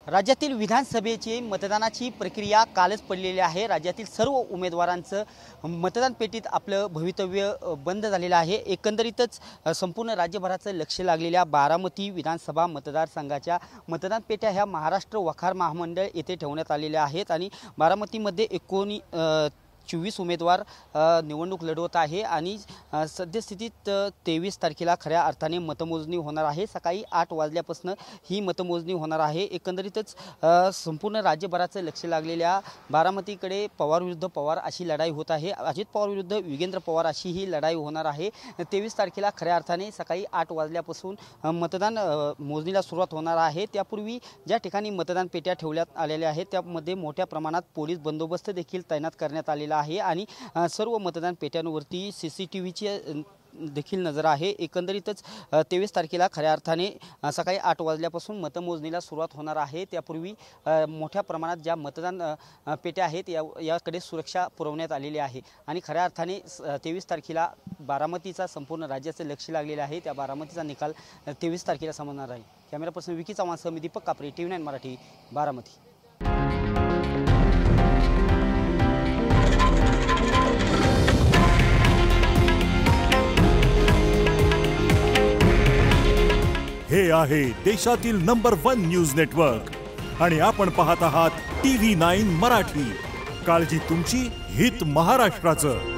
राज्यातील विधानसभेची मतदानाची प्रक्रिया कालच पडलेली आहे। राज्यातील सर्व उमेदवारांचं मतदान पेटीत आपलं भवितव्य बंद झालेलं आहे। एकंदरीतच संपूर्ण राज्यभराचं लक्ष लागलेल्या बारामती विधानसभा मतदारसंघाच्या मतदान पेट्या ह्या महाराष्ट्र वखार महामंडळ येथे ठेवण्यात आलेल्या आहेत आणि बारामतीमध्ये 24 उमेदवार निवडणूक लढवत आहे आणि सद्यस्थितीत 23 तारखेला खऱ्या अर्थाने मतमोजणी होणार आहे। सकाळी 8 वाजल्यापासून ही मतमोजणी होणार आहे। एकंदरीतच संपूर्ण राज्यभराचं लक्ष लागलेल्या बारामतीकडे पवार विरुद्ध पवार अशी लढाई होत आहे। अजित पवार विरुद्ध विगेंद्र पवार अशी ही लढाई होणार आहे। 23 तारखेला खऱ्या अर्थाने सकाळी 8 वाजल्यापासून मतदान मोजणीला सुरुवात होणार आहे। त्यापूर्वी ज्या ठिकाणी मतदान पेट्या ठेवण्यात आलेल्या आहेत त्यामध्ये मोठ्या प्रमाणात पोलीस बंदोबस्त देखील तैनात करण्यात आलेला आहे आणि सर्व मतदान पेट्यांवरती सीसीटीव्हीची देखील नजर आहे। एकंदरीतच 23 तारखेला खऱ्या अर्थाने सकाळी 8 वाजल्यापासून मतमोजणीला सुरुवात होणार आहे। त्यापूर्वी मोठ्या प्रमाणात ज्या मतदान पेट्या आहेत याकडे सुरक्षा पुरवण्यात आलेली आहे आणि खऱ्या अर्थाने 23 तारखेला बारामतीचा संपूर्ण राज्याचे लक्ष लागलेले आहे। त्या बारामतीचा निकाल 23 तारखेला समजणार आहे। कॅमेरा पर्सन विकी चव्हाणसह मी दीपक कापरे, TV9 मराठी, बारामती। हे आहे देशातील नंबर 1 न्यूज नेटवर्क आणि आपण पाहत आहात TV9 मराठी। काळजी तुमची, हित महाराष्ट्राचं।